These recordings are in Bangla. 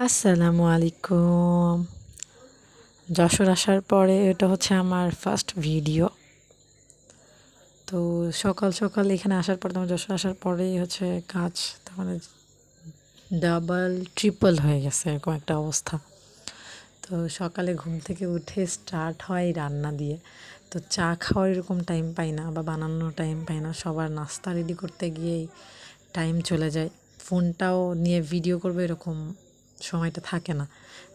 আসসালামু আলাইকুম। যশোর আসার পরে এটা হচ্ছে আমার ফার্স্ট ভিডিও। তো সকাল সকাল এখানে আসার পর তোমার যশোর আসার পরেই হচ্ছে কাজ তার মানে ডাবল ট্রিপল হয়ে গেছে এরকম একটা অবস্থা। তো সকালে ঘুম থেকে উঠে স্টার্ট হয় রান্না দিয়ে। তো চা খাওয়ার এরকম টাইম পাই না বা বানানোর টাইম পাই না, সবার নাস্তা রেডি করতে গিয়েই টাইম চলে যায়। ফোনটাও নিয়ে ভিডিও করবো এরকম সময়টা থাকে না,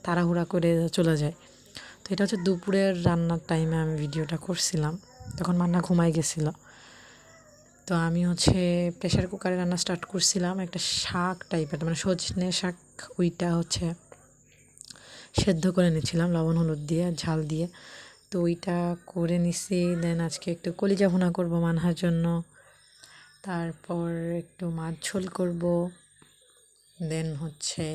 তাড়াহুড়া করে চলে যায়। তো এটা হচ্ছে দুপুরের রান্নার টাইমে আমি ভিডিওটা করছিলাম, তখন মান্না ঘুমাই গেছিল। তো আমি হচ্ছে প্রেশার কুকারে রান্না স্টার্ট করছিলাম, একটা শাক টাইপের মানে সজনে শাক, ওইটা হচ্ছে সেদ্ধ করে নিয়েছিলাম লবণ হলুদ দিয়ে ঝাল দিয়ে। তো ওইটা করে নিছি। দেন আজকে একটু কলিজা ভুনা করবো মানহার জন্য, তারপর একটু মাছ ঝোল করবো। দেন হচ্ছে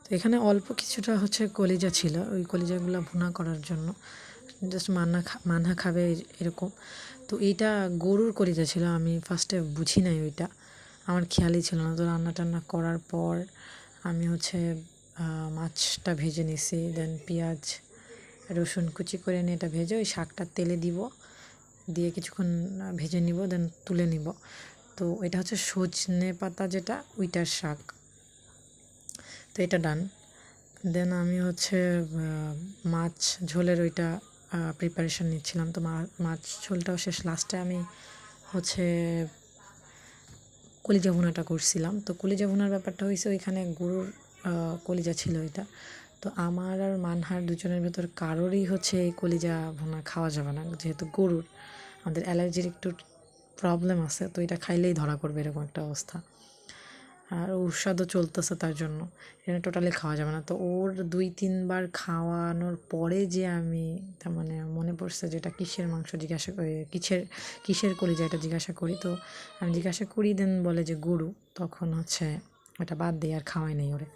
তো এখানে অল্প কিছুটা হচ্ছে কলিজা ছিল, ওই কলিজাগুলো ভুনা করার জন্য জাস্ট মান্না খাবে এরকম। তো এইটা গরুর কলিজা ছিল, আমি ফার্স্টে বুঝি নাই, ওইটা আমার খেয়ালই ছিল না। তো রান্না টান্না করার পর আমি হচ্ছে মাছটা ভেজে নিছি। দেন পেঁয়াজ রসুন কুচি করে নিয়ে এটা ভেজে ওই শাকটা তেলে দিব, দিয়ে কিছুক্ষণ ভেজে নিব, দেন তুলে নিব। তো এটা হচ্ছে সজনে পাতা যেটা, ওইটার শাক। তো এটা ডান। দেন আমি হচ্ছে মাছ ঝোলের ওইটা প্রিপারেশান নিচ্ছিলাম। তো মাছ ঝোলটাও শেষ, লাস্টে আমি হচ্ছে কলিজা ভুনাটা করছিলাম। তো কলিজা ভুনার ব্যাপারটা হয়েছে ওইখানে গরুর কলিজা ছিল ওইটা। তো আমার আর মানহার দুজনের ভেতর কারোরই হচ্ছে এই কলিজা ভুনা খাওয়া যাবে না, যেহেতু গরুর আমাদের অ্যালার্জির একটু প্রবলেম আছে। তো এটা খাইলেই ধরা পড়বে এরকম একটা অবস্থা, আর ঔষধও চলতেছে তার জন্য, এটা টোটালি খাওয়া যাবে না। তো ওর 2-3 বার খাওয়ানোর পরে যে আমি তার মানে মনে পড়ছে যে এটা কিসের মাংস জিজ্ঞাসা করি, কিসের কলিজা এটা জিজ্ঞাসা করি। তো আমি জিজ্ঞাসা করি, দেন বলে যে গরু, তখন হচ্ছে ওটা বাদ দিয়ে আর খাওয়াই নেই ওরে।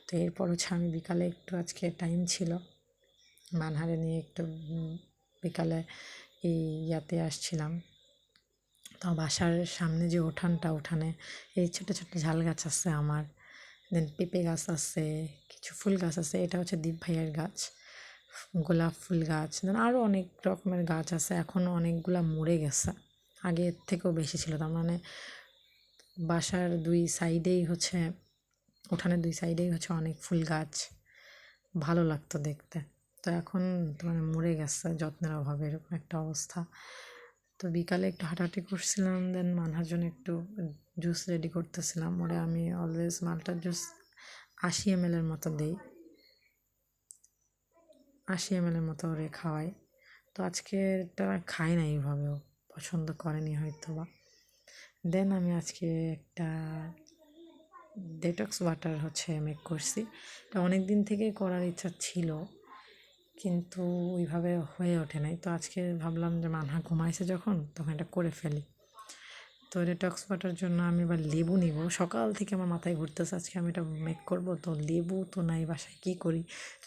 তো এরপর হচ্ছে আমি বিকালে একটু আজকে টাইম ছিল, মানহারে নিয়ে একটু বিকালে এই ইয়াতে আসছিলাম। তো বাসার সামনে যে উঠানে এই ছোটো ছোটো ঝাল গাছ আছে আমার, দেন পেঁপে গাছ আছে, কিছু ফুল গাছ আছে। এটা হচ্ছে দীপ ভাইয়ের গাছ, গোলাপ ফুল গাছ। দেন আরও অনেক রকমের গাছ আছে, এখনও অনেকগুলা মরে গেছে, আগের থেকেও বেশি ছিল। তার মানে বাসার দুই সাইডেই হচ্ছে, উঠানের দুই সাইডেই হচ্ছে অনেক ফুল গাছ, ভালো লাগতো দেখতে। তো এখন তো মানে মরে গেছে যত্নের অভাবে, এরকম একটা অবস্থা। তো বিকালে একটু হাঁটাহাঁটি করছিলাম, দেন মানহার জন্য একটু জুস রেডি করতেছিলাম। ওরে আমি অলওয়েজ মালটার জুস 80 ml মতো দিই, 80 ml মতো ওরে খাওয়াই। তো আজকে এটা খাই না এইভাবেও, পছন্দ করেনি হয়তো বা। দেন আমি আজকে একটা ডেটক্স ওয়াটার হচ্ছে মেক করছি। এটা অনেক দিন থেকেই করার ইচ্ছা ছিল, কিন্তু ওইভাবে হয়ে ওঠে নাই। তো আজকে ভাবলাম যে মানহা ঘুমাইছে যখন, তখন এটা করে ফেলি। তো ডিটক্স ওয়াটার জন্য আমি এবার লেবু নিব। সকাল থেকে আমার মাথায় ঘুরতেছে আজকে আমি এটা মেক করব, তো লেবু তো নাই বাসায়, কী করি।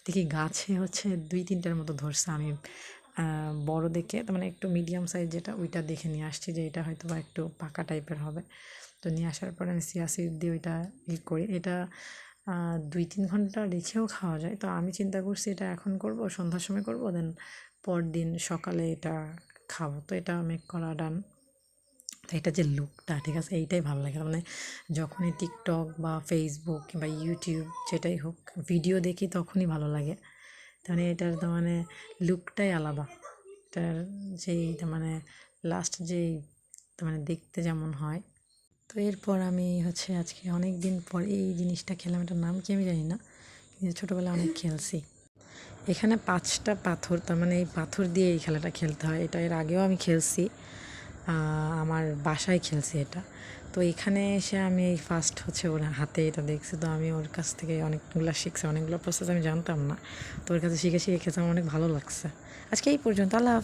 দেখি গাছে হচ্ছে 2-3টার মতো ধরছে। আমি বড় দেখে, তার মানে একটু মিডিয়াম সাইজ যেটা, ওইটা দেখে নিয়ে আসছি যে এটা হয়তো বা একটু পাকা টাইপের হবে। তো নিয়ে আসার পরে আমি চিয়া সিড দিয়ে ওইটা করি। এটা 2-3 ঘন্টা রেখেও খাওয়া যায়। তো আমি চিন্তা করছি এটা এখন করব, সন্ধ্যার সময় করব, দেন পরদিন সকালে এটা খাবো। তো এটা মেক করা ডান। তো এটা যে লুকটা, ঠিক আছে, এইটাই ভালো লাগে। মানে যখনই টিকটক বা ফেসবুক কিংবা ইউটিউব যেটাই হোক ভিডিও দেখি, তখনই ভালো লাগে। মানে এটার তো মানে লুকটাই আলাদা, এটার যেই মানে লাস্ট যেই মানে দেখতে যেমন হয়। তো এরপর আমি হচ্ছে আজকে অনেক দিন পর এই জিনিসটা খেলাম, এটার নাম কি আমি জানি না, কিন্তু ছোটোবেলায় অনেক খেলছি। এখানে 5টা পাথর, তার মানে এই পাথর দিয়ে এই খেলাটা খেলতে হয়। এটা এর আগেও আমি খেলছি, আমার বাসায় খেলছি এটা। তো এখানে এসে আমি এই ফার্স্ট হচ্ছে ওর হাতে এটা দেখছি। তো আমি ওর কাছ থেকে অনেকগুলো শিখছি, অনেকগুলো প্রসেস আমি জানতাম না। তো ওর কাছে শিখে শিখে খেলছি, আমার অনেক ভালো লাগছে। আজকে এই পর্যন্ত, আল্লাহ হাফেজ।